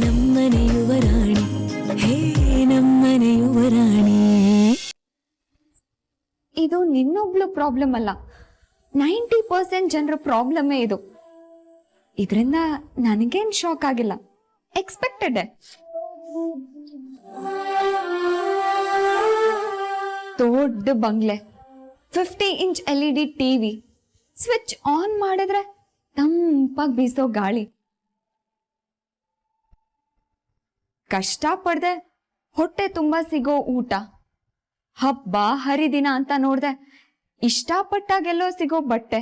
ನಮ್ಮನೆ ಯುವರಾಣಿ ಹೇ ನಮ್ಮನೆ ಯುವರಾಣಿ. ಇದು ನಿನ್ನೊಬ್ಳು ಪ್ರಾಬ್ಲಮ್ ಅಲ್ಲ, 90% ಜನರ ಪ್ರಾಬ್ಲಮ್ಮೇ ಇದು. ಇದರಿಂದ ನನಗೇನ್ ಶಾಕ್ ಆಗಿಲ್ಲ, ಎಕ್ಸ್ಪೆಕ್ಟೆಡ್. ದೊಡ್ಡ ಬಂಗ್ಲೆ, 50-inch LED TV, switch on ಮಾಡಿದ್ರೆ ತಂಪಾಗಿ ಬೀಸೋ ಗಾಳಿ. ಕಷ್ಟ ಪಡ್ದೆ ಹೊಟ್ಟೆ ತುಂಬಾ ಸಿಗೋ ಊಟ, ಹಬ್ಬ ಹರಿದಿನ ಅಂತ ನೋಡ್ದೆ ಇಷ್ಟಪಟ್ಟಾಗೆಲ್ಲೋ ಸಿಗೋ ಬಟ್ಟೆ,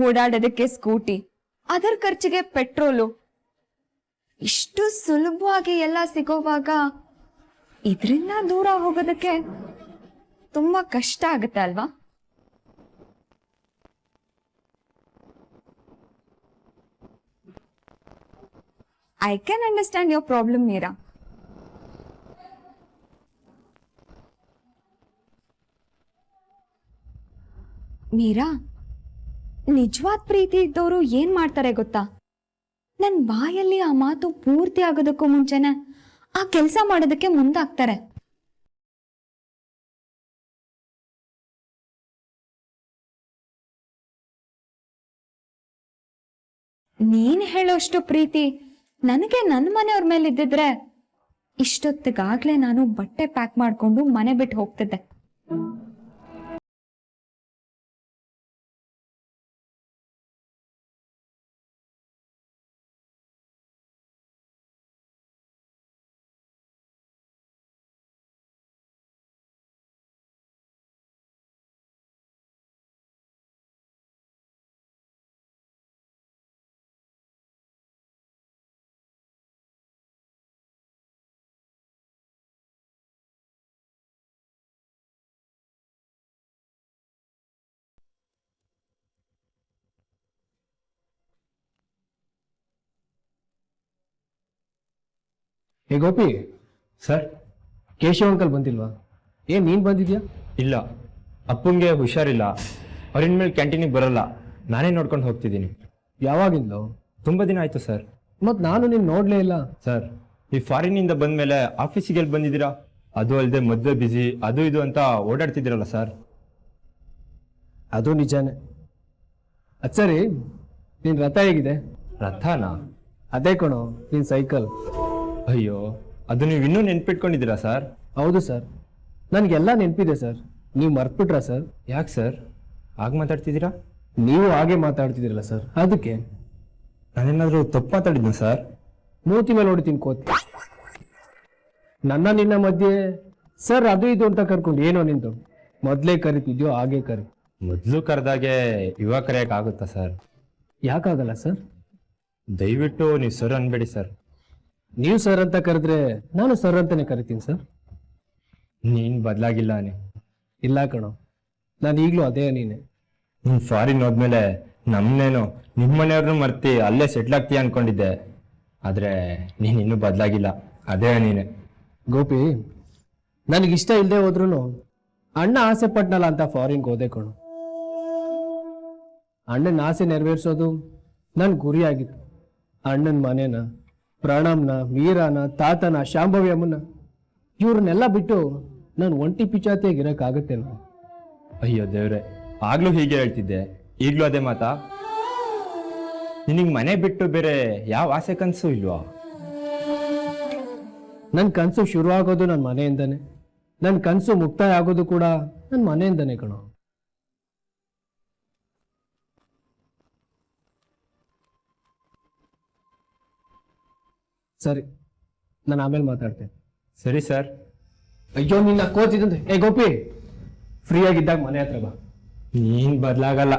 ಓಡಾಡೋದಕ್ಕೆ ಸ್ಕೂಟಿ, ಅದರ ಖರ್ಚಿಗೆ ಪೆಟ್ರೋಲು, ಇಷ್ಟು ಸುಲಭವಾಗಿ ಎಲ್ಲ ಸಿಗೋವಾಗ ಇದರಿಂದ ದೂರ ಹೋಗೋದಕ್ಕೆ ತುಂಬಾ ಕಷ್ಟ ಆಗುತ್ತೆ ಅಲ್ವಾ? I can understand your problem, Meera. Meera, ನಿಜವಾದ ಪ್ರೀತಿ ಇದ್ದವರು ಏನ್ ಮಾಡ್ತಾರೆ ಗೊತ್ತಾ? ನನ್ ಬಾಯಲ್ಲಿ ಆ ಮಾತು ಪೂರ್ತಿ ಆಗೋದಕ್ಕೂ ಮುಂಚೆನೆ ಆ ಕೆಲಸ ಮಾಡೋದಕ್ಕೆ ಮುಂದಾಗ್ತಾರೆ. ನೀನ್ ಹೇಳೋಷ್ಟು ಪ್ರೀತಿ ನನಗೆ ನನ್ನ ಮನೆಯವ್ರ ಮೇಲೆ ಇದ್ದಿದ್ರೆ ಇಷ್ಟೊತ್ತಿಗಾಗ್ಲೇ ನಾನು ಬಟ್ಟೆ ಪ್ಯಾಕ್ ಮಾಡ್ಕೊಂಡು ಮನೆ ಬಿಟ್ಟು ಹೋಗ್ತಿದ್ದೆ. ಹೇ ಗೋಪಿ, ಸರ್, ಕೇಶವ್ ಅಂಕಲ್ ಬಂದಿಲ್ವಾ? ಏನ್ ನೀನ್ ಬಂದಿದ್ಯಾ? ಇಲ್ಲ, ಅಪ್ಪಂಗೆ ಹುಷಾರಿಲ್ಲ. ಅವ್ರಿನ್ಮೇಲೆ ಕ್ಯಾಂಟೀನಿಗೆ ಬರಲ್ಲ, ನಾನೇ ನೋಡ್ಕೊಂಡು ಹೋಗ್ತಿದ್ದೀನಿ. ಯಾವಾಗಿಂದಲೋ? ತುಂಬ ದಿನ ಆಯಿತು ಸರ್. ಮತ್ ನಾನು ನಿನ್ ನೋಡ್ಲೇ ಇಲ್ಲ. ಸರ್, ಈ ಫಾರಿನ್ನಿಂದ ಬಂದಮೇಲೆ ಆಫೀಸಿಗೆ ಎಲ್ಲಿ ಬಂದಿದ್ದೀರಾ? ಅದು ಅಲ್ಲದೆ ಮದುವೆ ಬ್ಯುಸಿ, ಅದು ಇದು ಅಂತ ಓಡಾಡ್ತಿದ್ದೀರಲ್ಲ ಸರ್. ಅದು ನಿಜಾನೇ. ಅದ್ ಸರಿ, ನಿನ್ ರಥ ಹೇಗಿದೆ? ರಥನಾ? ಅದೇ ಕಣೋ, ನಿನ್ ಸೈಕಲ್. ಅಯ್ಯೋ, ಅದು ನೀವು ಇನ್ನೂ ನೆನ್ಪಿಟ್ಕೊಂಡಿದ್ದೀರಾ ಸರ್? ಹೌದು ಸರ್, ನನ್ಗೆಲ್ಲ ನೆನಪಿದೆ ಸರ್. ನೀವು ಮರ್ತ್ಬಿಟ್ರಾ ಸರ್? ಯಾಕೆ ಸರ್ ಹಾಗೆ ಮಾತಾಡ್ತಿದ್ದೀರಾ? ನೀವು ಹಾಗೆ ಮಾತಾಡ್ತಿದ್ದೀರಲ್ಲ ಸರ್, ಅದಕ್ಕೆ. ನಾನೇನಾದರೂ ತಪ್ಪು ಮಾತಾಡಿದ್ನ ಸರ್? ಮೂತಿ ಮೇಲೆ ಹೊಡಿತೀನಿ ಕೋತಿ. ನನ್ನ ನಿನ್ನ ಮಧ್ಯೆ ಸರ್ ಅದು ಇದು ಅಂತ ಕರ್ಕೊಂಡು ಏನೋ ನಿಂತು ಮೊದಲೇ ಕರಿತಿದ್ಯೋ ಹಾಗೆ ಕರಿ. ಮೊದಲು ಕರೆದಾಗೆ ಇವಾಗ ಕರೆಯೋಕ್ಕಾಗುತ್ತಾ ಸರ್? ಯಾಕಾಗಲ್ಲ ಸರ್? ದಯವಿಟ್ಟು ನೀವು ಸರ್ ಅನ್ಬೇಡಿ ಸರ್. ನೀವು ಸರ್ ಅಂತ ಕರೆದ್ರೆ ನಾನು ಸರ್ ಅಂತಾನೆ ಕರಿತೀನಿ ಸರ್. ನೀನು ಬದಲಾಗಿಲ್ಲ ನೀ. ಇಲ್ಲ ಕಣೋ, ನಾನು ಈಗಲೂ ಅದೇ ನೀನೆ. ನೀನು ಫಾರಿನ್ ಹೋದ್ಮೇಲೆ ನಮ್ಮನೇನು ನಿಮ್ಮ ಮನೆಯವ್ರನ್ನೂ ಮರ್ತಿ ಅಲ್ಲೇ ಸೆಟ್ಲ್ ಆಗ್ತೀಯ ಅನ್ಕೊಂಡಿದ್ದೆ. ಆದರೆ ನೀನು ಇನ್ನೂ ಬದಲಾಗಿಲ್ಲ, ಅದೇ ನೀನೆ. ಗೋಪಿ, ನನಗಿಷ್ಟ ಇಲ್ಲದೆ ಹೋದ್ರು ಅಣ್ಣ ಆಸೆ ಪಟ್ನಲ್ಲ ಅಂತ ಫಾರಿನ್ಗೆ ಹೋದೆ ಕಣೋ. ಅಣ್ಣನ ಆಸೆ ನೆರವೇರಿಸೋದು ನನ್ನ ಗುರಿ ಆಗಿತ್ತು. ಅಣ್ಣನ ಮನೇನ, ಪ್ರಣಮ್ನ, ವೀರನ, ತಾತನ, ಶಾಂಭವಿ ಅಮ್ಮನ ಇವ್ರನ್ನೆಲ್ಲ ಬಿಟ್ಟು ನಾನು ಒಂಟಿ ಪಿಚಾತಿಯಾಗಿರೋಕ್ಕಾಗತ್ತೇನೋ? ಅಯ್ಯೋ ದೇವ್ರೆ, ಆಗ್ಲೂ ಹೀಗೆ ಹೇಳ್ತಿದ್ದೆ, ಈಗಲೂ ಅದೇ ಮಾತಾ? ನಿನಗೆ ಮನೆ ಬಿಟ್ಟು ಬೇರೆ ಯಾವ ಆಸೆ ಕನಸು ಇಲ್ವಾ? ನನ್ನ ಕನಸು ಶುರು ಆಗೋದು ನನ್ನ ಮನೆಯಿಂದನೇ. ನನ್ನ ಕನಸು ಮುಕ್ತಾಯ ಆಗೋದು ಕೂಡ ನನ್ನ ಮನೆಯಿಂದನೇ ಕಣೋ. ಸರಿ, ನಾನು ಆಮೇಲೆ ಮಾತಾಡ್ತೇನೆ. ಸರಿ ಸರ್. ಅಯ್ಯೋ, ನಿನ್ನ ಕೋತಿದಂತೆ. ಏ ಗೋಪಿ, ಫ್ರೀ ಆಗಿದ್ದಾಗ ಮನೆ ಹತ್ರ ಬಾ. ನೀನು ಬದಲಾಗಲ್ಲ.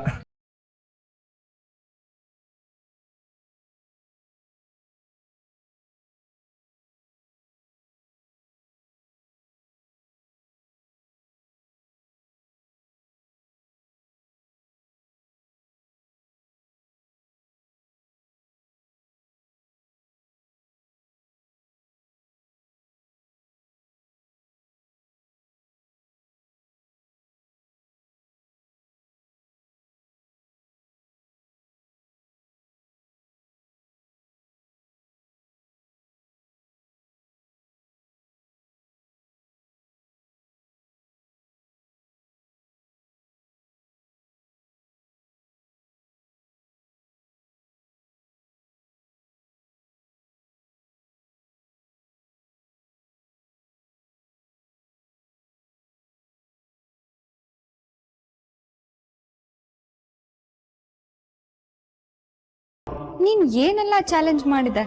ನೀನ್ ಏನೆಲ್ಲ ಚಾಲೆಂಜ್ ಮಾಡಿದೆ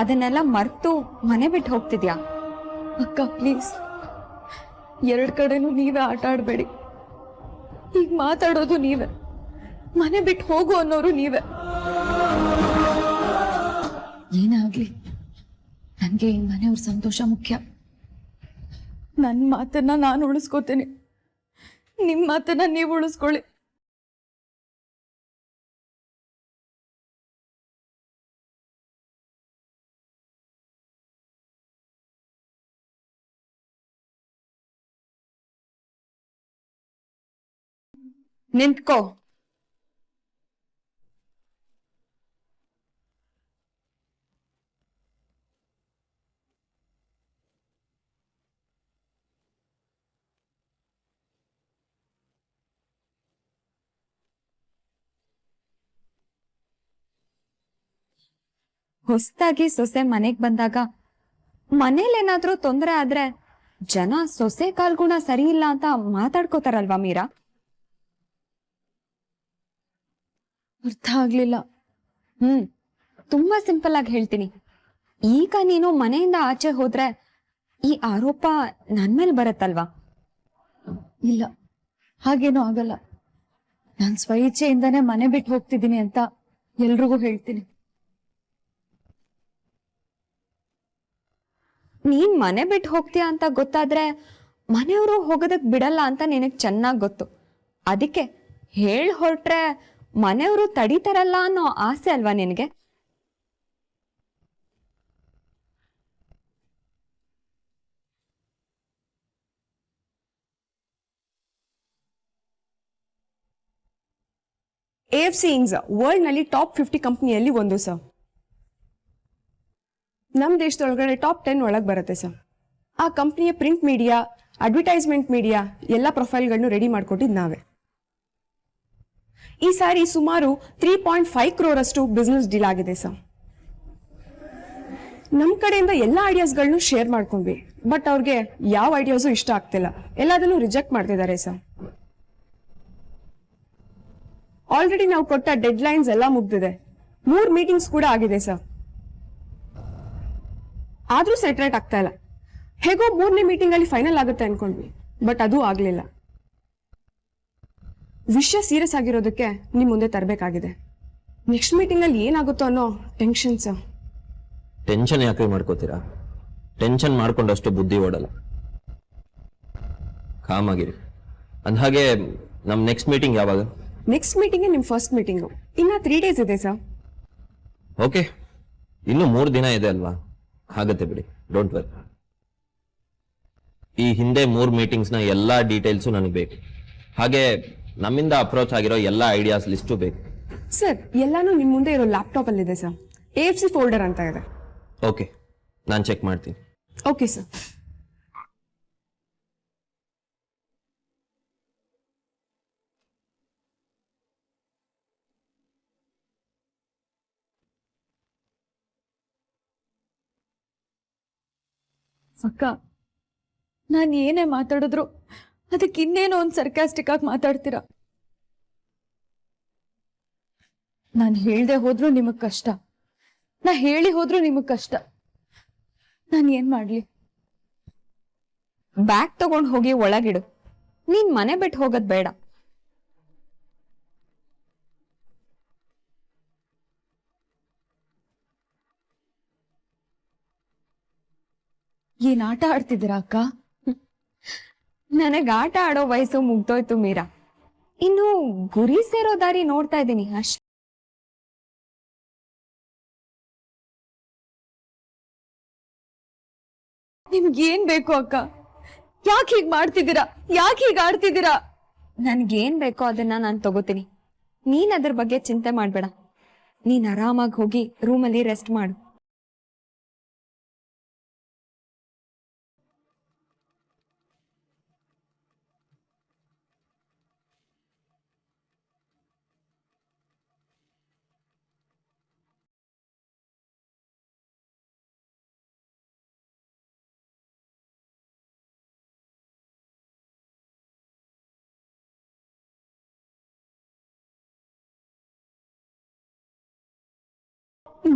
ಅದನ್ನೆಲ್ಲ ಮರ್ತು ಮನೆ ಬಿಟ್ಟು ಹೋಗ್ತಿದ್ಯಾ? ಅಕ್ಕ ಪ್ಲೀಸ್, ಎರಡ್ ಕಡೆನೂ ನೀವೇ ಆಟ ಆಡ್ಬೇಡಿ. ಈಗ ಮಾತಾಡೋದು ನೀವೇ, ಮನೆ ಬಿಟ್ಟು ಹೋಗು ಅನ್ನೋರು ನೀವೇ. ಏನೇ ಆಗ್ಲಿ ನನ್ಗೆ ಈ ಮನೆಯವ್ರ ಸಂತೋಷ ಮುಖ್ಯ. ನನ್ನ ಮಾತನ್ನ ನಾನು ಉಳಿಸ್ಕೋತೇನೆ, ನಿಮ್ಮ ಮಾತನ್ನ ನೀವು ಉಳಿಸ್ಕೊಳ್ಳಿ. ನಿಂತ್ಕೋ. ಹೊಸ್ದಾಗಿ ಸೊಸೆ ಮನೆಗ್ ಬಂದಾಗ ಮನೇಲೇನಾದ್ರೂ ತೊಂದರೆ ಆದ್ರೆ ಜನ ಸೊಸೆ ಕಾಲ್ಗುಣ ಸರಿ ಇಲ್ಲ ಅಂತ ಮಾತಾಡ್ಕೋತಾರಲ್ವಾ ಮೀರಾ? ಅರ್ಥ ಆಗ್ಲಿಲ್ಲ. ತುಂಬಾ ಸಿಂಪಲ್ ಆಗಿ ಹೇಳ್ತೀನಿ. ಈಗ ನೀನು ಮನೆಯಿಂದ ಆಚೆ ಹೋದ್ರೆ ಈ ಆರೋಪ ನನ್ ಮೇಲೆ ಬರತ್ತಲ್ವಾ? ಇಲ್ಲ, ಹಾಗೇನೂ ಆಗಲ್ಲ. ನಾನು ಸ್ವಇಚ್ಛೆಯಿಂದಾನೇ ಮನೆ ಬಿಟ್ಟು ಹೋಗ್ತಿದ್ದೀನಿ ಅಂತ ಎಲ್ರಿಗೂ ಹೇಳ್ತೀನಿ. ನೀನ್ ಮನೆ ಬಿಟ್ಟು ಹೋಗ್ತೀಯ ಅಂತ ಗೊತ್ತಾದ್ರೆ ಮನೆಯವರು ಹೋಗೋದಕ್ ಬಿಡಲ್ಲ ಅಂತ ನಿನಗ್ ಚೆನ್ನಾಗ್ ಗೊತ್ತು. ಅದಕ್ಕೆ ಹೇಳ್ ಹೊರಟ್ರೆ ಮನೆಯವರು ತಡೀತಾರಲ್ಲ ಅನ್ನೋ ಆಸೆ ಅಲ್ವಾ ನಿನಗೆ? AFC Inc. ವರ್ಲ್ಡ್ ನಲ್ಲಿ ಟಾಪ್ 50 ಕಂಪ್ನಿಯಲ್ಲಿ ಒಂದು ಸರ್. ನಮ್ಮ ದೇಶದೊಳಗಡೆ ಟಾಪ್ 10 ಒಳಗೆ ಬರುತ್ತೆ ಸರ್. ಆ ಕಂಪ್ನಿಯ ಪ್ರಿಂಟ್ ಮೀಡಿಯಾ, ಅಡ್ವರ್ಟೈಸ್ಮೆಂಟ್ ಮೀಡಿಯಾ ಎಲ್ಲ ಪ್ರೊಫೈಲ್ಗಳನ್ನು ರೆಡಿ ಮಾಡ್ಕೊಟ್ಟಿದ್ದು ನಾವೇ. ಈ ಸಾರಿ ಸುಮಾರು 3.5 crore ಅಷ್ಟು ಬಿಸ್ನೆಸ್ ಡೀಲ್ ಆಗಿದೆ ಸರ್. ನಮ್ಮ ಕಡೆಯಿಂದ ಎಲ್ಲ ಐಡಿಯಾಸ್ಗಳನ್ನು ಶೇರ್ ಮಾಡ್ಕೊಂಡ್ವಿ, ಬಟ್ ಅವ್ರಿಗೆ ಯಾವ ಐಡಿಯಾಸು ಇಷ್ಟ ಆಗ್ತಿಲ್ಲ, ಎಲ್ಲದನ್ನು ರಿಜೆಕ್ಟ್ ಮಾಡ್ತಿದ್ದಾರೆ ಸರ್. ಆಲ್ರೆಡಿ ನಾವು ಕೊಟ್ಟ ಡೆಡ್ ಲೈನ್ಸ್ ಎಲ್ಲ ಮುಗ್ದಿದೆ, 3 ಮೀಟಿಂಗ್ಸ್ ಕೂಡ ಆಗಿದೆ ಸರ್. ಆದ್ರೂ ಸೆಟ್ರೇಟ್ ಆಗ್ತಾ ಇಲ್ಲ. ಹೇಗೋ 3ನೇ ಮೀಟಿಂಗ್ ಅಲ್ಲಿ ಫೈನಲ್ ಆಗುತ್ತೆ ಅನ್ಕೊಂಡ್ವಿ, ಬಟ್ ಅದು ಆಗ್ಲಿಲ್ಲ. ವಿಷಯ ಸೀರಿಯಸ್ ಆಗಿರೋದಕ್ಕೆ ನಿಮ್ ಮುಂದೆ ತರಬೇಕಾಗಿದೆ. ನೆಕ್ಸ್ಟ್ ಮೀಟಿಂಗ್ ಅಲ್ಲಿ ಏನಾಗುತ್ತೋ ಅನ್ನೋ ಟೆನ್ಷನ್ ಸರ್. ಟೆನ್ಷನ್ ಯಾಕೆ ಮಾಡ್ಕೋತೀರಾ? ಟೆನ್ಷನ್ ಮಾಡ್ಕೊಂಡಷ್ಟು ಬುದ್ಧಿ ಓಡಲ್ಲ. ಕಾಮ್ ಆಗಿರಿ. ಅಂದ್ಹಾಗೆ ನಮ್ ನೆಕ್ಸ್ಟ್ ಮೀಟಿಂಗ್ ಯಾವಾಗ? ನೆಕ್ಸ್ಟ್ ಮೀಟಿಂಗ್ ನಿಮ್ ಫಸ್ಟ್ ಮೀಟಿಂಗು ಇನ್ನ 3 days ಇದೆ ಸರ್. ಓಕೆ, ಇನ್ನು 3 ದಿನ ಇದೆ ಅಲ್ವಾ? ಆಗತ್ತೆ ಬಿಡಿ, ಡೋಂಟ್ ವರಿ. ಈ ಹಿಂದೆ 3 ಮೀಟಿಂಗ್ಸ್ ನ ಎಲ್ಲಾ ಡೀಟೇಲ್ಸು ನನಗೆ ಬೇಕು. ಹಾಗೆ ನಮ್ಮಿಂದ ಅಪ್ರೋಚ್ ಆಗಿರೋ ಎಲ್ಲಾ ಐಡಿಯಾಸ್ ಲಿಸ್ಟು ಬೇಕು. ಸರ್, ಎಲ್ಲಾನು ನಿಮ್ ಮುಂದೆ ಇರೋ ಲ್ಯಾಪ್ಟಾಪ್ ಅಲ್ಲಿ ಇದೆ ಸರ್. AFC ಫೋಲ್ಡರ್ ಅಂತ ಇದೆ. ಓಕೆ, ನಾನು ಚೆಕ್ ಮಾಡ್ತೀನಿ. Okay sir. ಅಕ್ಕ, ನಾನು ಏನೇ ಮಾತಾಡಿದ್ರು ಅದಕ್ಕೆ ಇನ್ನೇನೋ ಒಂದು ಸರ್ಕಾಸ್ಟಿಕ್ ಆಗಿ ಮಾತಾಡ್ತೀರಾ. ನಾನು ಹೇಳ್ದೆ ಹೋದ್ರು ನಿಮಗ್ ಕಷ್ಟ, ನಾ ಹೇಳಿ ಹೋದ್ರು ನಿಮಗ್ ಕಷ್ಟ. ನಾನು ಏನ್ ಮಾಡ್ಲಿ? ಬ್ಯಾಗ್ ತಗೊಂಡ್ ಹೋಗಿ ಒಳಗಿಡು. ನೀನ್ ಮನೆ ಬಿಟ್ಟು ಹೋಗೋದ್ ಬೇಡ. ಏನ್ ಆಟ ಆಡ್ತಿದ್ದೀರಾ ಅಕ್ಕ? ನನಗ್ ಆಟ ಆಡೋ ವಯಸ್ಸು ಮುಗ್ದೋಯ್ತು ಮೀರಾ. ಇನ್ನು ಗುರಿ ಸೇರೋ ದಾರಿ ನೋಡ್ತಾ ಇದ್ದೀನಿ ಅಷ್ಟೇ. ನಿಮ್ಗೇನ್ ಬೇಕು ಅಕ್ಕ? ಯಾಕೆ ಹೀಗ್ ಮಾಡ್ತಿದ್ದೀರಾ? ಯಾಕೆ ಹೀಗ್ ಆಡ್ತಿದ್ದೀರಾ? ನನ್ಗೇನ್ ಬೇಕೋ ಅದನ್ನ ನಾನು ತಗೋತೀನಿ. ನೀನ್ ಅದ್ರ ಬಗ್ಗೆ ಚಿಂತೆ ಮಾಡ್ಬೇಡ. ನೀನ್ ಆರಾಮಾಗಿ ಹೋಗಿ ರೂಮಲ್ಲಿ ರೆಸ್ಟ್ ಮಾಡು.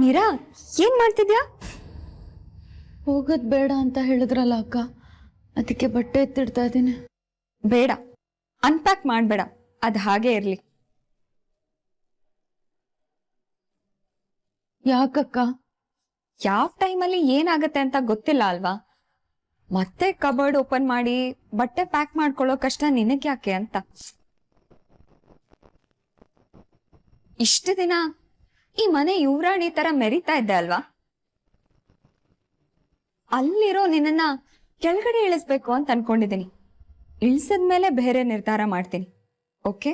ಮೀರಾ ಏನ್ ಮಾಡ್ತಿದ್ಯಾ? ಹೋಗೋದ್ ಬೇಡ ಅಂತ ಹೇಳಿದ್ರಲ್ಲ ಅಕ್ಕ, ಅದಕ್ಕೆ ಬಟ್ಟೆ ಎತ್ತಿಡ್ತಾ ಇದ್ದೀನಿ. ಬೇಡ, ಅನ್ಪ್ಯಾಕ್ ಮಾಡ್ಬೇಡ, ಅದು ಹಾಗೆ ಇರ್ಲಿ. ಯಾಕಕ್ಕ? ಯಾವ ಟೈಮಲ್ಲಿ ಏನಾಗತ್ತೆ ಅಂತ ಗೊತ್ತಿಲ್ಲ ಅಲ್ವಾ? ಮತ್ತೆ ಕಬರ್ಡ್ ಓಪನ್ ಮಾಡಿ ಬಟ್ಟೆ ಪ್ಯಾಕ್ ಮಾಡ್ಕೊಳ್ಳೋ ಕಷ್ಟ ನಿನಗೆ ಯಾಕೆ ಅಂತ. ಇಷ್ಟು ದಿನ ಈ ಮನೆ ಯುವರಾಣಿ ತರ ಮೆರಿತಾ ಇದ್ದೆ ಅಲ್ವಾ? ಅಲ್ಲಿರೋ ನಿನ್ನನ್ನ ಕೆಳಗಡೆ ಇಳಿಸ್ಬೇಕು ಅಂತ ಅನ್ಕೊಂಡಿದ್ದೀನಿ. ಇಳಿಸಿದ್ಮೇಲೆ ಬೇರೆ ನಿರ್ಧಾರ ಮಾಡ್ತೀನಿ. ಓಕೆ?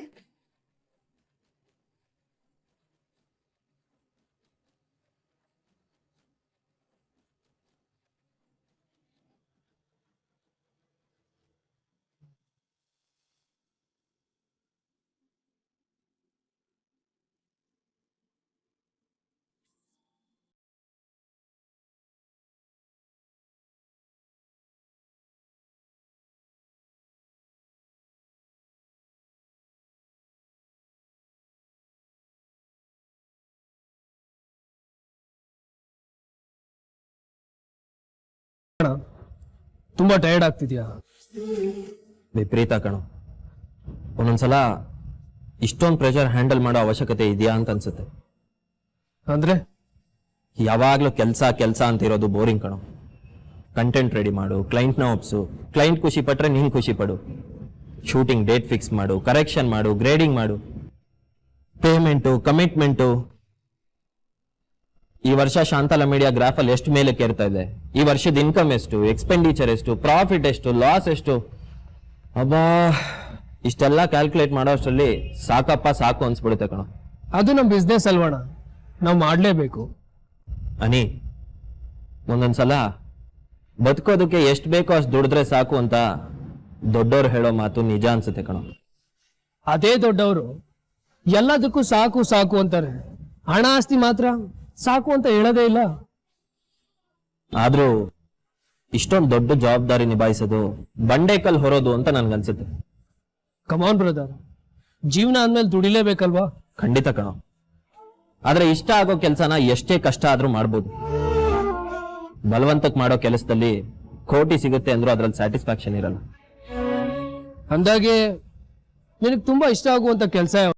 ತುಂಬಾ ಟಯರ್ಡ್ ಆಗ್ತಿದ್ಯಾ? ವಿಪರೀತ ಕಣೋ. ಒಂದೊಂದ್ಸಲ ಇಷ್ಟೊಂದು ಪ್ರೆಷರ್ ಹ್ಯಾಂಡಲ್ ಮಾಡೋ ಅವಶ್ಯಕತೆ ಇದೆಯಾ ಅಂತ ಅನ್ಸುತ್ತೆ. ಅಂದ್ರೆ ಯಾವಾಗ್ಲೂ ಕೆಲಸ ಅಂತಿರೋದು ಬೋರಿಂಗ್ ಕಣೋ. ಕಂಟೆಂಟ್ ರೆಡಿ ಮಾಡು, ಕ್ಲೈಂಟ್ನ ಒಪ್ಸು, ಕ್ಲೈಂಟ್ ಖುಷಿ ಪಟ್ರೆ ನೀನ್ ಖುಷಿ ಪಡು, ಶೂಟಿಂಗ್ ಡೇಟ್ ಫಿಕ್ಸ್ ಮಾಡು, ಕರೆಕ್ಷನ್ ಮಾಡು, ಗ್ರೇಡಿಂಗ್ ಮಾಡು, ಪೇಮೆಂಟು, ಕಮಿಟ್ಮೆಂಟು. ಈ ವರ್ಷ ಶಾಂತಲಾ ಮೀಡಿಯಾ ಗ್ರಾಫಲ್ಲಿ ಎಷ್ಟು ಮೇಲೆ ಕೇರ್ತಾ ಇದೆ, ಈ ವರ್ಷದ ಇನ್ಕಮ್ ಎಷ್ಟು, ಎಕ್ಸ್ಪೆಂಡಿಚರ್ ಎಷ್ಟು, ಪ್ರಾಫಿಟ್ ಎಷ್ಟು, ಲಾಸ್ ಎಷ್ಟು, ಅಬ್ಬಾ ಇಷ್ಟೆಲ್ಲ ಕ್ಯಾಲ್ಕುಲೇಟ್ ಮಾಡೋ ಅಷ್ಟರಲ್ಲಿ ಸಾಕಪ್ಪ ಸಾಕು ಅನ್ಸ್ಬಿಡುತ್ತೆ ಕಣೋ. ಅದು ನಮ್ಮ ಬಿಸ್ನೆಸ್ ಅಲ್ವಣ, ನಾವು ಮಾಡ್ಲೇಬೇಕು. ಅನಿ, ಒಂದೊಂದ್ಸಲ ಬದುಕೋದಕ್ಕೆ ಎಷ್ಟು ಬೇಕೋ ಅಷ್ಟು ದುಡಿದ್ರೆ ಸಾಕು ಅಂತ ದೊಡ್ಡವ್ರು ಹೇಳೋ ಮಾತು ನಿಜ ಅನ್ಸುತ್ತೆ ಕಣೋ. ಅದೇ ದೊಡ್ಡವರು ಎಲ್ಲದಕ್ಕೂ ಸಾಕು ಸಾಕು ಅಂತಾರೆ, ಹಣ ಆಸ್ತಿ ಮಾತ್ರ ಸಾಕು ಅಂತ ಹೇಳೋದೇ ಇಲ್ಲ. ಆದ್ರೂ ಇಷ್ಟೊಂದು ದೊಡ್ಡ ಜವಾಬ್ದಾರಿ ನಿಭಾಯಿಸೋದು ಬಂಡೆಕಲ್ ಹೊರೋದು ಅಂತ ನನ್ಗನ್ಸುತ್ತೆ. ಕಮಾನ್ ಬ್ರದರ್, ಜೀವನ ಅಂದ್ಮೇಲೆ ದುಡಿಲೇಬೇಕಲ್ವಾ? ಖಂಡಿತ ಕಣೋ. ಆದ್ರೆ ಇಷ್ಟ ಆಗೋ ಕೆಲಸನ ಎಷ್ಟೇ ಕಷ್ಟ ಆದ್ರೂ ಮಾಡ್ಬೋದು. ಬಲವಂತಕ್ ಮಾಡೋ ಕೆಲಸದಲ್ಲಿ ಕೋಟಿ ಸಿಗುತ್ತೆ ಅಂದ್ರೂ ಅದ್ರಲ್ಲಿ ಸ್ಯಾಟಿಸ್ಫ್ಯಾಕ್ಷನ್ ಇರಲ್ಲ. ಅಂದಾಗೆ ನಿನಗೆ ತುಂಬಾ ಇಷ್ಟ ಆಗುವಂತ ಕೆಲಸ ಯಾವುದು?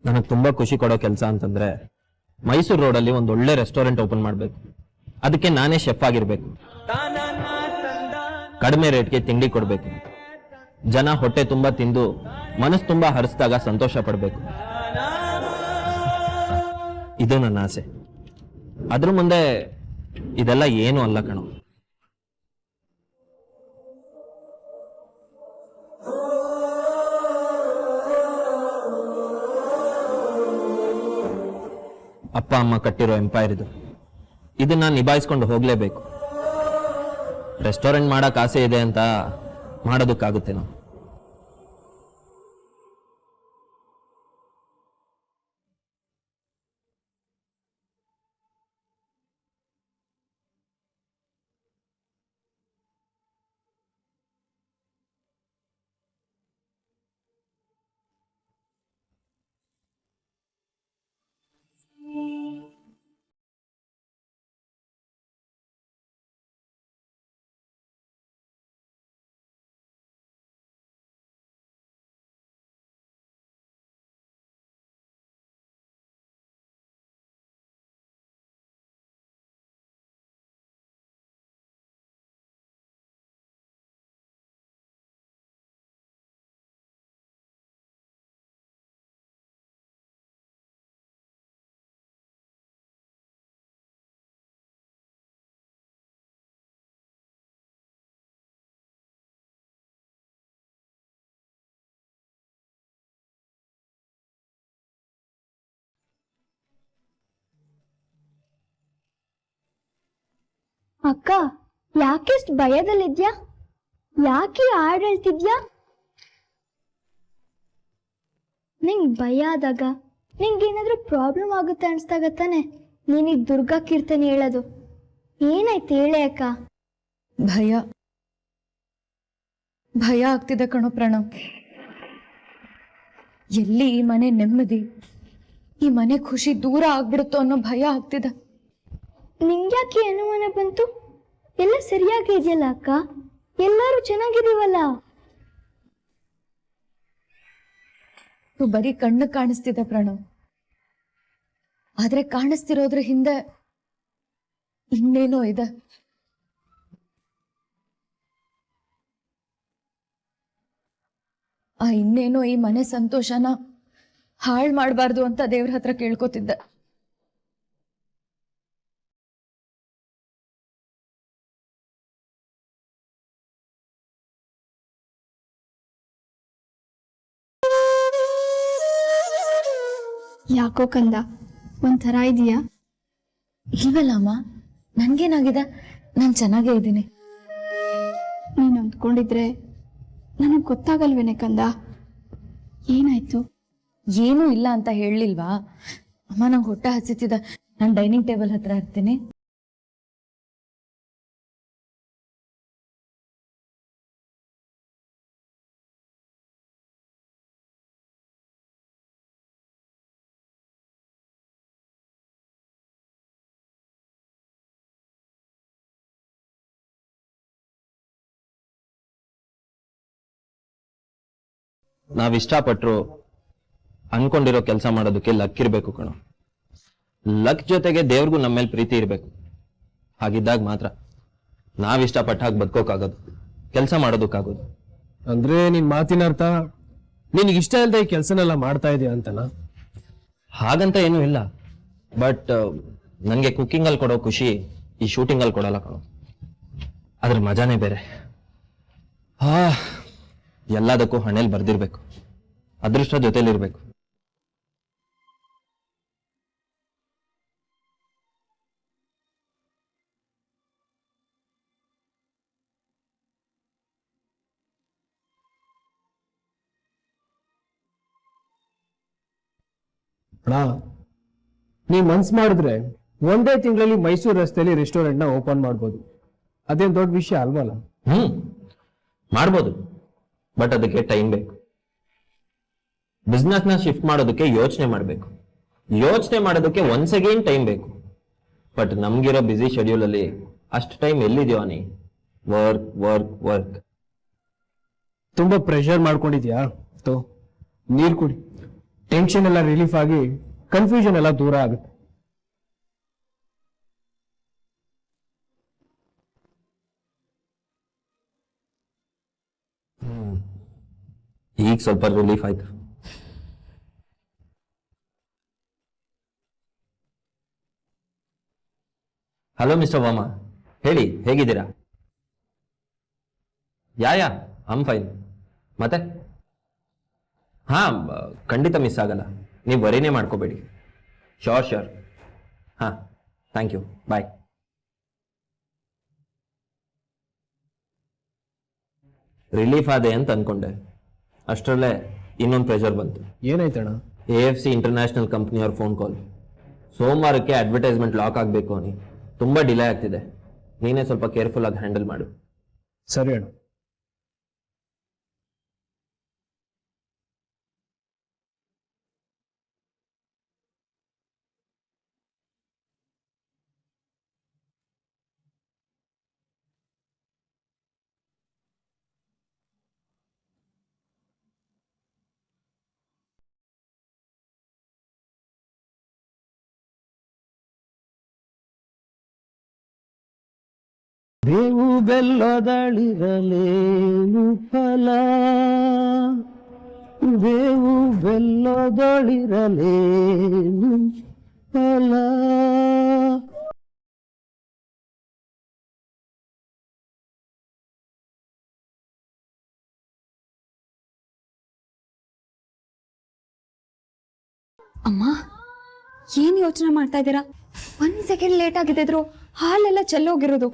ನನಗೆ ತುಂಬಾ ಖುಷಿ ಕೊಡೋ ಕೆಲಸ ಅಂತಂದ್ರೆ ಮೈಸೂರು ರೋಡಲ್ಲಿ ಒಂದು ಒಳ್ಳೆ ರೆಸ್ಟೋರೆಂಟ್ ಓಪನ್ ಮಾಡ್ಬೇಕು. ಅದಕ್ಕೆ ನಾನೇ ಶೆಫ್ ಆಗಿರ್ಬೇಕು. ಕಡಿಮೆ ರೇಟ್ಗೆ ತಿಂಡಿ ಕೊಡ್ಬೇಕು. ಜನ ಹೊಟ್ಟೆ ತುಂಬಾ ತಿಂದು ಮನಸ್ಸು ತುಂಬಾ ಹರಿಸಿದಾಗ ಸಂತೋಷ ಪಡ್ಬೇಕು. ಇದು ನನ್ನ ಆಸೆ. ಅದ್ರ ಮುಂದೆ ಇದೆಲ್ಲ ಏನು ಅಲ್ಲ ಕಣೋ. ಅಪ್ಪ ಅಮ್ಮ ಕಟ್ಟಿರೋ ಎಂಪೈರ್ ಇದು. ಇದನ್ನ ನಿಭಾಯಿಸ್ಕೊಂಡು ಹೋಗ್ಲೇಬೇಕು. ರೆಸ್ಟೋರೆಂಟ್ ಮಾಡಕ್ ಆಸೆ ಇದೆ ಅಂತ ಮಾಡೋದಕ್ಕಾಗುತ್ತೆ ನಾವು. ಅಕ್ಕ, ಯಾಕೆಷ್ಟು ಭಯದಲ್ಲಿದ್ಯಾ? ಯಾಕೆ ಹಾಡು ಹೇಳ್ತಿದ್ಯಾ? ನಿಂಗೆ ಭಯ ಆದಾಗ ನಿಂಗೇನಾದ್ರೂ ಪ್ರಾಬ್ಲಮ್ ಆಗುತ್ತೆ ಅನ್ಸ್ದಾಗ ತಾನೆ ನೀನೀಗ ದುರ್ಗಾ ಕೀರ್ತನೆ ಹೇಳೋದು? ಏನಾಯ್ತು ಹೇಳೆ ಅಕ್ಕ. ಭಯ ಭಯ ಆಗ್ತಿದೆ ಕಣೋ ಪ್ರಣವ್. ಎಲ್ಲಿ ಈ ಮನೆ ನೆಮ್ಮದಿ, ಈ ಮನೆ ಖುಷಿ ದೂರ ಆಗ್ಬಿಡುತ್ತೋ ಅನ್ನೋ ಭಯ ಆಗ್ತಿದೆ. ನಿಂಗ್ಯಾಕೆ ಅನುಮಾನ ಬಂತು? ಎಲ್ಲ ಸರಿಯಾಗಿ ಇದೆಯಲ್ಲ ಅಕ್ಕ, ಎಲ್ಲರೂ ಚೆನ್ನಾಗಿದೀವಲ್ಲ. ಇದು ಬರೀ ಕಣ್ಣು ಕಾಣಿಸ್ತಿದೆ ಪ್ರಣವ್, ಆದ್ರೆ ಕಾಣಿಸ್ತಿರೋದ್ರ ಹಿಂದೆ ಇನ್ನೇನೋ ಇದೆ. ಆ ಇನ್ನೇನೋ ಈ ಮನೆ ಸಂತೋಷನ ಹಾಳು ಮಾಡಬಾರ್ದು ಅಂತ ದೇವ್ರ ಹತ್ರ ಕೇಳ್ಕೊತಿದ್ದೆ. ಯಾಕೋ ಕಂದ, ಒಂಥರ ಇದೆಯಾ? ಇಲ್ವಲ್ಲ ಅಮ್ಮ, ನನ್ಗೇನಾಗಿದೆ? ನಾನು ಚೆನ್ನಾಗೇ ಇದ್ದೀನಿ. ನೀನು ಅಂದ್ಕೊಂಡಿದ್ರೆ ನನಗೆ ಗೊತ್ತಾಗಲ್ವೇನೆ ಕಂದ, ಏನಾಯ್ತು? ಏನೂ ಇಲ್ಲ ಅಂತ ಹೇಳಲಿಲ್ವಾ ಅಮ್ಮ? ನಂಗೆ ಹೊಟ್ಟೆ ಹಸಿತಿದೆ, ನಾನು ಡೈನಿಂಗ್ ಟೇಬಲ್ ಹತ್ರ ಇರ್ತೀನಿ. ನಾವ್ ಇಷ್ಟಪಟ್ರು ಅನ್ಕೊಂಡಿರೋ ಕೆಲಸ ಮಾಡೋದಕ್ಕೆ ಲಕ್ ಇರ್ಬೇಕು ಕಣೋ. ಲಕ್ ಜೊತೆಗೆ ದೇವ್ರಿಗೂ ನಮ್ಮ ಮೇಲೆ ಪ್ರೀತಿ ಇರ್ಬೇಕು. ಹಾಗಿದ್ದಾಗ ಮಾತ್ರ ನಾವ್ ಇಷ್ಟಪಟ್ಟ ಹಾಗೆ ಬದುಕೋಕ್ಕಾಗೋದು, ಕೆಲಸ ಮಾಡೋದಕ್ಕಾಗೋದು. ಅಂದ್ರೆ ನಿನ್ ಮಾತಿನ ಅರ್ಥ ನಿನಗೆ ಇಷ್ಟ ಇಲ್ಲದೆ ಈ ಕೆಲಸನೆಲ್ಲ ಮಾಡ್ತಾ ಇದೆಯಾ ಅಂತನಾ? ಹಾಗಂತ ಏನೂ ಇಲ್ಲ, ಬಟ್ ನನಗೆ ಕುಕ್ಕಿಂಗ್ ಅಲ್ಲಿ ಕೊಡೋ ಖುಷಿ ಈ ಶೂಟಿಂಗ್ ಅಲ್ಲಿ ಕೊಡಲ್ಲ ಕಣೋ. ಅದ್ರ ಮಜಾನೇ ಬೇರೆ. ಎಲ್ಲದಕ್ಕೂ ಹಣೆಯಲ್ಲಿ ಬರ್ದಿರ್ಬೇಕು, ಅದೃಷ್ಟ ಜೊತೆಲಿರ್ಬೇಕು. ನೀ ಮನ್ಸ್ ಮಾಡಿದ್ರೆ ಒಂದೇ ತಿಂಗಳಲ್ಲಿ ಮೈಸೂರು ರಸ್ತೆಯಲ್ಲಿ ರೆಸ್ಟೋರೆಂಟ್ ನ ಓಪನ್ ಮಾಡ್ಬೋದು. ಅದೇನ್ ದೊಡ್ಡ ವಿಷಯ ಅಲ್ವಲ್ಲ? ಮಾಡ್ಬೋದು, ಬಟ್ ಅದಕ್ಕೆ ಟೈಮ್ ಬೇಕು. ಬಿಸ್ನೆಸ್ ನ ಶಿಫ್ಟ್ ಮಾಡೋದಕ್ಕೆ ಯೋಚನೆ ಮಾಡಬೇಕು, ಯೋಚನೆ ಮಾಡೋದಕ್ಕೆ ಒನ್ಸ್ ಅಗೇನ್ ಟೈಮ್ ಬೇಕು. ಬಟ್ ನಮ್ಗಿರೋ ಬ್ಯುಸಿ ಶೆಡ್ಯೂಲ್ ಅಲ್ಲಿ ಅಷ್ಟು ಟೈಮ್ ಎಲ್ಲಿದೆಯೋ ನೀ? Work work work. ತುಂಬಾ ಪ್ರೆಷರ್ ಮಾಡ್ಕೊಂಡಿದ್ಯಾ? ನೀರ್ ಕುಡಿ, ಟೆನ್ಷನ್ ಎಲ್ಲ ರಿಲೀಫ್ ಆಗಿ ಕನ್ಫ್ಯೂಷನ್ ಎಲ್ಲ ದೂರ ಆಗುತ್ತೆ. ಈಗ ಸ್ವಲ್ಪ ರಿಲೀಫ್ ಆಯ್ತು. ಹಲೋ ಮಿಸ್ಟರ್ ವರ್ಮಾ, ಹೇಳಿ ಹೇಗಿದ್ದೀರಾ? ಯಾ ಐಮ್ ಫೈನ್. ಮತ್ತೆ ಹಾ, ಖಂಡಿತ ಮಿಸ್ ಆಗಲ್ಲ, ನೀವು ವರಿನೇ ಮಾಡ್ಕೋಬೇಡಿ. ಶ್ಯೂರ್. ಹಾ, ಥ್ಯಾಂಕ್ ಯು, ಬಾಯ್. ರಿಲೀಫ್ ಆದೆ ಅಂತ ಅನ್ಕೊಂಡೆ, ಅಷ್ಟರಲ್ಲೇ ಇನ್ನೊಂದು ಪ್ರೆಷರ್ ಬಂತು. ಏನಾಯ್ತಣ್ಣ? AFC ಇಂಟರ್ನ್ಯಾಷನಲ್ ಕಂಪ್ನಿಯವ್ರ ಫೋನ್ ಕಾಲ್. ಸೋಮವಾರಕ್ಕೆ ಅಡ್ವರ್ಟೈಸ್ಮೆಂಟ್ ಲಾಕ್ ಆಗಬೇಕು అని. ತುಂಬಾ ಡಿಲೇ ಆಗ್ತಿದೆ, ನೀನೇ ಸ್ವಲ್ಪ ಕೇರ್ಫುಲ್ ಆಗಿ ಹ್ಯಾಂಡಲ್ ಮಾಡು. ಸರಿ ಅಣ್ಣ. ಬೇವು ಬೆಲ್ಲದಳಿರಲೇನು ಫಲ, ಬೇವು ಬೆಲ್ಲದಳಿರಲೇನು ಫಲ. ಅಮ್ಮ, ಏನ್ ಯೋಚನೆ ಮಾಡ್ತಾ ಇದ್ದೀರಾ? 1 ಸೆಕೆಂಡ್ ಲೇಟ್ ಆಗಿದ್ರು ಹಾಲೆಲ್ಲ ಚೆಲ್ಲೋಗಿರೋದು.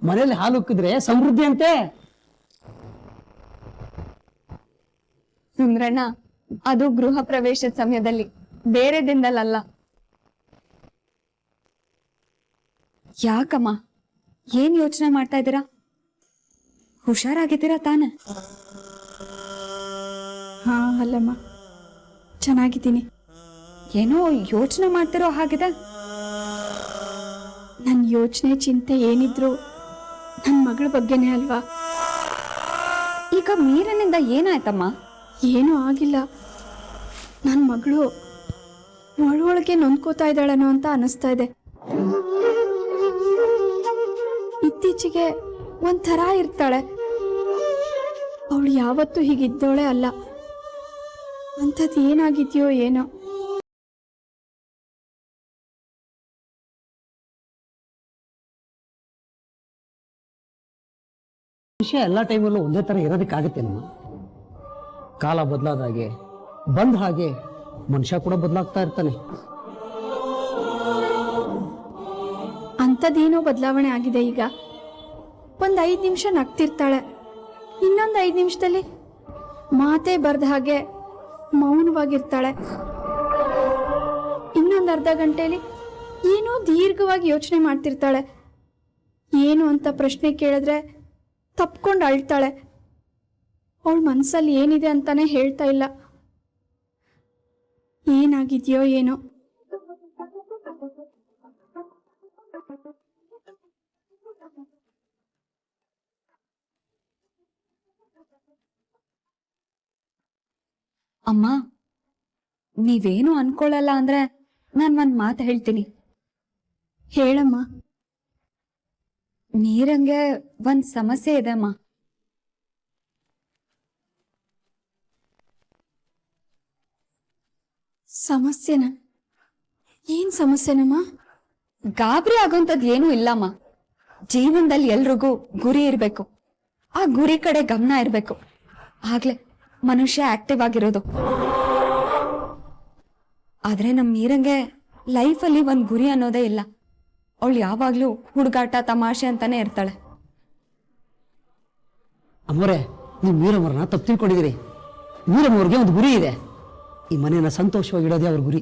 ಮನೇಲಿ ಹಾಲು ಉಕ್ಕಿದ್ರೆ ಸಮೃದ್ಧಿ ಅಂತೆ. ಸುಂದ್ರಣ್ಣ, ಅದು ಗೃಹ ಪ್ರವೇಶದ ಸಮಯದಲ್ಲಿ, ಬೇರೆ ದಿನದಲ್ಲ. ಯಾಕಮ್ಮ ಏನ್ ಯೋಚನೆ ಮಾಡ್ತಾ ಇದ್ದೀರಾ? ಹುಷಾರಾಗಿದ್ದೀರಾ ತಾನೆ? ಹಾ ಅಲ್ಲಮ್ಮ, ಚೆನ್ನಾಗಿದ್ದೀನಿ. ಏನೋ ಯೋಚನೆ ಮಾಡ್ತಿರೋ ಹಾಗಿದೆ. ನನ್ನ ಯೋಚನೆ ಚಿಂತೆ ಏನಿದ್ರು ನನ್ನ ಮಗಳ ಬಗ್ಗೆನೇ ಅಲ್ವಾ. ಈಗ ಮೀರನಿಂದ ಏನಾಯ್ತಮ್ಮ? ಏನೂ ಆಗಿಲ್ಲ. ನನ್ನ ಮಗಳು ಒಳಗೆ ನೊಂದ್ಕೋತಾ ಇದ್ದಾಳನೋ ಅಂತ ಅನಿಸ್ತಾ ಇದೆ. ಇತ್ತೀಚೆಗೆ ಒಂಥರ ಇರ್ತಾಳೆ. ಅವಳು ಯಾವತ್ತೂ ಹೀಗಿದ್ದೋಳೆ ಅಲ್ಲ. ಅಂಥದ್ದು ಏನಾಗಿದೆಯೋ ಏನೋ. ವಿಷಯ ಎಲ್ಲ ಟೈಮಲ್ಲೂ ಒಂದೇ ಥರ ಇರೋದಕ್ಕಾಗತ್ತೇನಮ್ಮ? ಕಾಲ ಬದಲಾದ ಹಾಗೆ ಬಂದ ಹಾಗೆ ಮನುಷ್ಯ ಕೂಡ ಬದಲಾಗ್ತಾ ಇರ್ತಾನೆ. ಅಂಥದ್ದೇನೋ ಬದಲಾವಣೆ ಆಗಿದೆ. ಈಗ ಒಂದು 5 ನಿಮಿಷ ನಗ್ತಿರ್ತಾಳೆ, ಇನ್ನೊಂದು 5 ನಿಮಿಷದಲ್ಲಿ ಮಾತೇ ಬರ್ದ ಹಾಗೆ ಮೌನವಾಗಿರ್ತಾಳೆ. ಇನ್ನೊಂದು ಅರ್ಧ ಗಂಟೆಯಲ್ಲಿ ಏನೋ ದೀರ್ಘವಾಗಿ ಯೋಚನೆ ಮಾಡ್ತಿರ್ತಾಳೆ. ಏನು ಅಂತ ಪ್ರಶ್ನೆ ಕೇಳಿದ್ರೆ ತಪ್ಕೊಂಡು ಅಳ್ತಾಳೆ. ಅವಳ ಮನಸ್ಸಲ್ಲಿ ಏನಿದೆ ಅಂತಾನೆ ಹೇಳ್ತಾ ಇಲ್ಲ. ಏನಾಗಿದೆಯೋ ಏನೋ. ಅಮ್ಮ, ನೀವೇನು ಅನ್ಕೊಳ್ಳಲ್ಲ ಅಂದ್ರೆ ನಾನು ಒಂದ್ ಮಾತು ಹೇಳ್ತೀನಿ. ಹೇಳಮ್ಮ. ನೀರಂಗೆ ಒಂದ್ ಸಮಸ್ಯೆ ಇದೆ ಅಮ್ಮ. ಸಮಸ್ಯೆನ? ಏನ್ ಸಮಸ್ಯೆನಮ್ಮ? ಗಾಬರಿ ಆಗೋಂಥದ್ದು ಏನೂ ಇಲ್ಲಮ್ಮ. ಜೀವನದಲ್ಲಿ ಎಲ್ರಿಗೂ ಗುರಿ ಇರಬೇಕು, ಆ ಗುರಿ ಕಡೆ ಗಮನ ಇರಬೇಕು. ಆಗ್ಲೇ ಮನುಷ್ಯ ಆಕ್ಟಿವ್ ಆಗಿರೋದು. ಆದ್ರೆ ನಮ್ಮ ನೀರಂಗೆ ಲೈಫಲ್ಲಿ ಒಂದು ಗುರಿ ಅನ್ನೋದೇ ಇಲ್ಲ. ಅವಳು ಯಾವಾಗ್ಲೂ ಹುಡುಗಾಟ ತಮಾಷೆ ಅಂತಾನೆ ಇರ್ತಾಳೆ. ಅಮ್ಮೋರೆ, ನೀವು ಮೀರಮ್ಮರನ್ನ ತಪ್ಪು ತಿಳ್ಕೊಂಡಿದ್ದೀರಿ. ಮೀರಮ್ಮವ್ರಿಗೆ ಒಂದು ಗುರಿ ಇದೆ. ಈ ಮನೆಯನ್ನ ಸಂತೋಷವಾಗಿ ಇಡೋದೇ ಅವ್ರ ಗುರಿ.